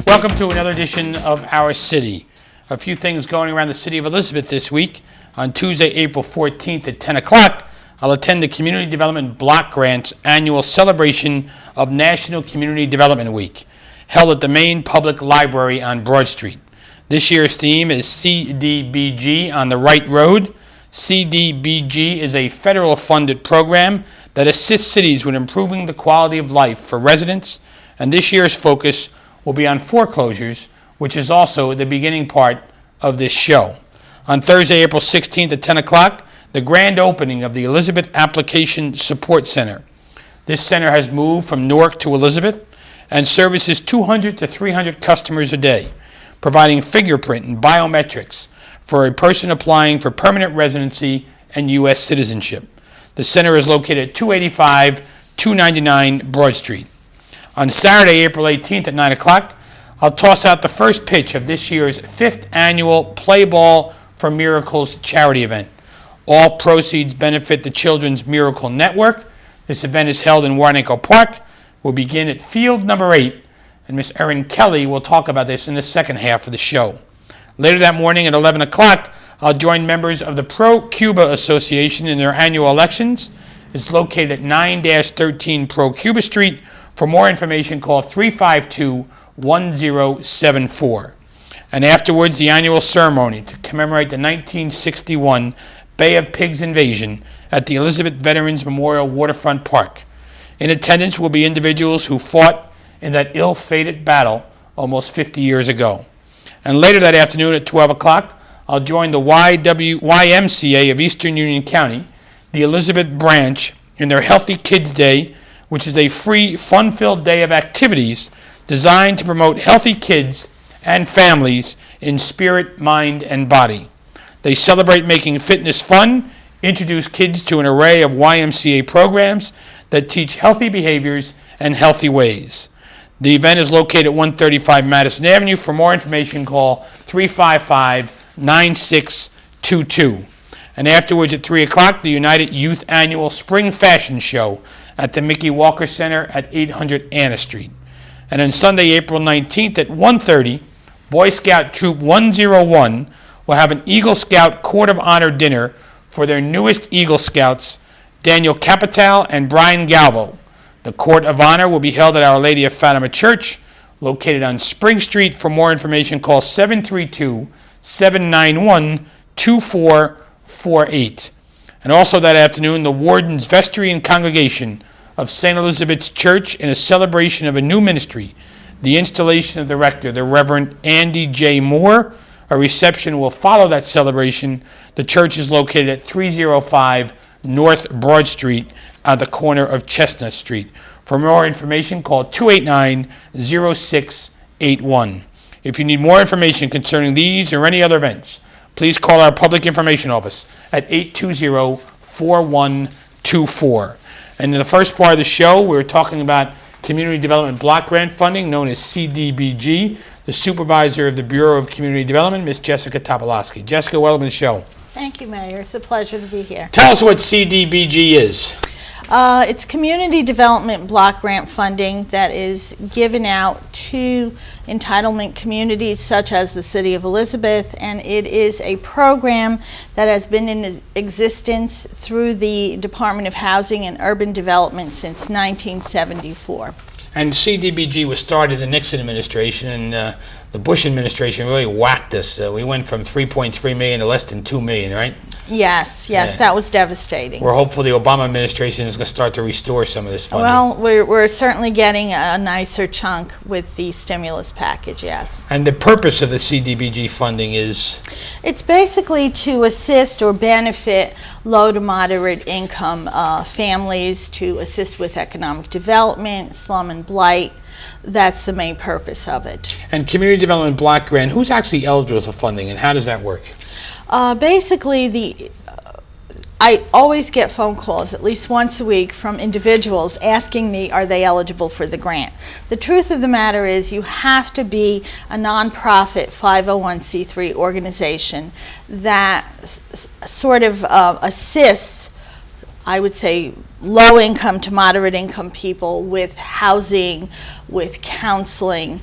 Welcome to another edition of Our City. A few things going around the city of Elizabeth this week. On Tuesday, April 14th at 10 o'clock, I'll attend the Community Development Block Grants annual celebration of National Community Development Week, held at the main public library on Broad Street. This year's theme is CDBG on the Right Road. CDBG is a federal funded program that assists cities with improving the quality of life for residents, and this year's focus will be on foreclosures, which is also the beginning part of this show. On Thursday, April 16th at 10 o'clock, the grand opening of the Elizabeth Application Support Center. This center has moved from Newark to Elizabeth and services 200 to 300 customers a day, providing fingerprint and biometrics for a person applying for permanent residency and U.S. citizenship. The center is located at 285-299 Broad Street. On Saturday, April 18th at 9 o'clock, I'll toss out the first pitch of this year's 5th annual Play Ball for Miracles charity event. All proceeds benefit the Children's Miracle Network. This event is held in Warnaco Park. We'll begin at field number 8, and Miss Erin Kelly will talk about this in the second half of the show. Later that morning at 11 o'clock, I'll join members of the Pro-Cuba Association in their annual elections. It's located at 9-13 Pro-Cuba Street. For more information, call 352-1074. And afterwards, the annual ceremony to commemorate the 1961 Bay of Pigs invasion at the Elizabeth Veterans Memorial Waterfront Park. In attendance will be individuals who fought in that ill-fated battle almost 50 years ago. And later that afternoon at 12 o'clock, I'll join the YMCA of Eastern Union County, the Elizabeth branch, in their Healthy Kids Day, which is a free, fun-filled day of activities designed to promote healthy kids and families in spirit, mind, and body. They celebrate making fitness fun, introduce kids to an array of YMCA programs that teach healthy behaviors and healthy ways. The event is located at 135 Madison Avenue. For more information, call 355-9622. And afterwards at 3 o'clock, the United Youth Annual Spring Fashion Show at the Mickey Walker Center at 800 Anna Street. And on Sunday, April 19th at 1:30, Boy Scout Troop 101 will have an Eagle Scout Court of Honor dinner for their newest Eagle Scouts, Daniel Capital and Brian Galvo. The Court of Honor will be held at Our Lady of Fatima Church, located on Spring Street. For more information, call 732-791-2448. And also that afternoon, the Warden's Vestry and Congregation of St. Elizabeth's Church, in a celebration of a new ministry, the installation of the rector, the Reverend Andy J. Moore. A reception will follow that celebration. The church is located at 305 North Broad Street at the corner of Chestnut Street. For more information, call 289-0681. If you need more information concerning these or any other events, please call our Public Information Office at 820-4124. And in the first part of the show, we're talking about Community Development Block Grant Funding, known as CDBG. The supervisor of the Bureau of Community Development, Ms. Jessica Topolowski. Jessica, welcome to the show. Thank you, Mayor. It's a pleasure to be here. Tell us what CDBG is. It's Community Development Block Grant Funding that is given out to entitlement communities such as the City of Elizabeth, and it is a program that has been in existence through the Department of Housing and Urban Development since 1974. And CDBG was started in the Nixon administration, and the Bush administration really whacked us. We went from $3.3 million to less than $2 million, right? Yes, that was devastating. We're hopeful the Obama administration is going to start to restore some of this funding. Well, we're certainly getting a nicer chunk with the stimulus package, yes. And the purpose of the CDBG funding is? It's basically to assist or benefit low to moderate income families, to assist with economic development, slum and blight. That's the main purpose of it. And Community Development Block Grant, who's actually eligible for funding, and how does that work? Basically, I always get phone calls at least once a week from individuals asking me, are they eligible for the grant? The truth of the matter is you have to be a nonprofit 501c3 organization that sort of assists I would say, low-income to moderate-income people with housing, with counseling,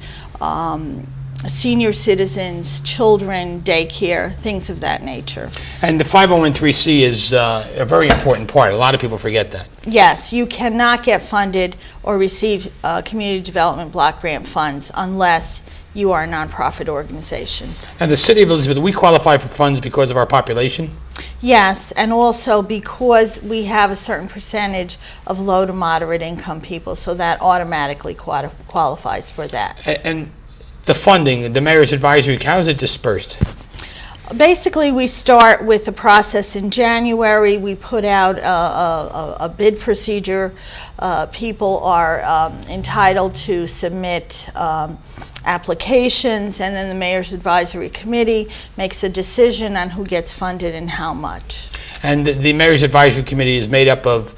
senior citizens, children, daycare, things of that nature. And the 501(c) is a very important part. A lot of people forget that. Yes, you cannot get funded or receive community development block grant funds unless you are a nonprofit organization. And the City of Elizabeth, we qualify for funds because of our population? Yes, and also because we have a certain percentage of low to moderate income people, so that automatically qualifies for that. And the funding, the Mayor's Advisory, how is it dispersed? Basically, we start with the process in January. We put out a bid procedure. People are entitled to submit applications, and then the Mayor's Advisory Committee makes a decision on who gets funded and how much. And the Mayor's Advisory Committee is made up of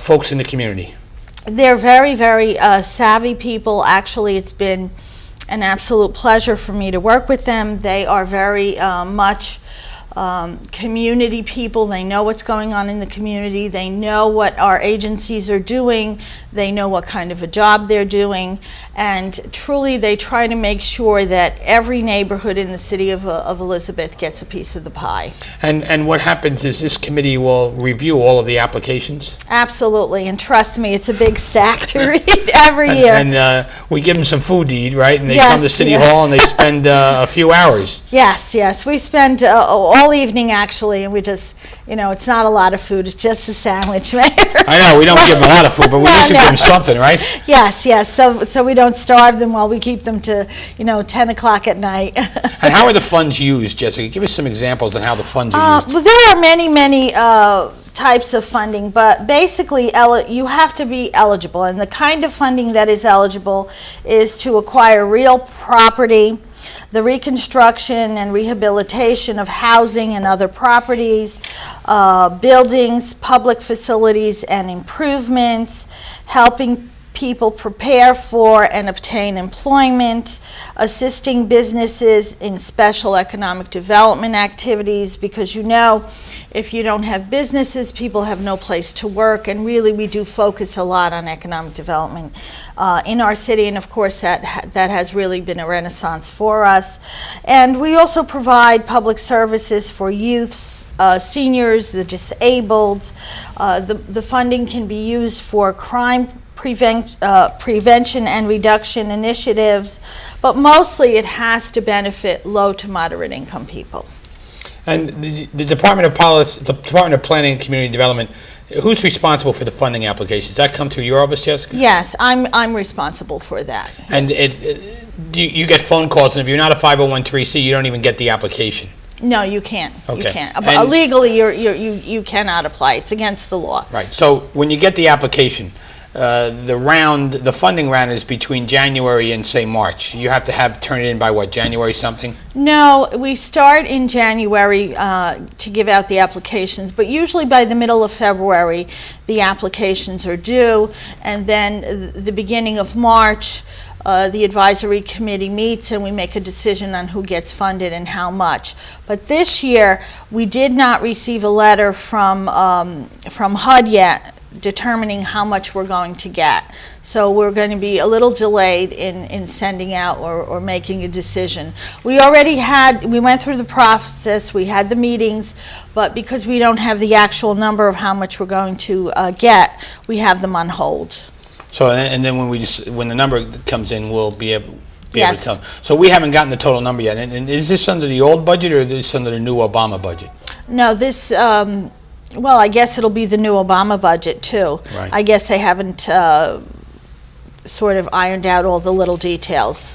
folks in the community? They're very, very savvy people. Actually, it's been an absolute pleasure for me to work with them. They are very much community people. They know what's going on in the community. They know what our agencies are doing. They know what kind of a job they're doing. And truly, they try to make sure that every neighborhood in the city of Elizabeth gets a piece of the pie. And what happens is this committee will review all of the applications? Absolutely. And trust me, it's a big stack to read every year. And we give them some food to eat, right? And they Yes, come to City yeah. Hall and they spend a few hours. Yes, yes. We spend all evening, actually, and we just, it's not a lot of food. It's just a sandwich, Mayor. I know, we don't give them a lot of food, but we No, used to no. give them something, right? Yes, yes. So we don't starve them while we keep them to, 10 o'clock at night. And how are the funds used, Jessica? Give us some examples on how the funds are used. Well, there are many, many types of funding, but basically you have to be eligible. And the kind of funding that is eligible is to acquire real property, the reconstruction and rehabilitation of housing and other properties, buildings, public facilities and improvements, helping people prepare for and obtain employment, assisting businesses in special economic development activities, because if you don't have businesses, people have no place to work, and really we do focus a lot on economic development in our city, and of course that has really been a renaissance for us. And we also provide public services for youths, seniors, the disabled. The funding can be used for crime prevention and reduction initiatives, but mostly it has to benefit low to moderate income people. And the Department of Policy, the Department of Planning and Community Development, who's responsible for the funding applications? Does that come through your office, Jessica? Yes, I'm responsible for that. And you get phone calls, and if you're not a 501(c), you don't even get the application. No, you can't. You Okay. can't. And- Legally, you cannot apply. It's against the law. Right. So when you get the application, the funding round is between January and, say, March. You have to turn it in by what, January something? No, we start in January to give out the applications, but usually by the middle of February, the applications are due, and then the beginning of March, the advisory committee meets and we make a decision on who gets funded and how much. But this year, we did not receive a letter from HUD yet determining how much we're going to get. So we're going to be a little delayed in sending out or making a decision. We went through the process, we had the meetings, but because we don't have the actual number of how much we're going to get, we have them on hold. So, and then when the number comes in, we'll be able to Yes. tell. So we haven't gotten the total number yet. And is this under the old budget or is this under the new Obama budget? No, this, well, I guess it'll be the new Obama budget too. Right. I guess they haven't sort of ironed out all the little details.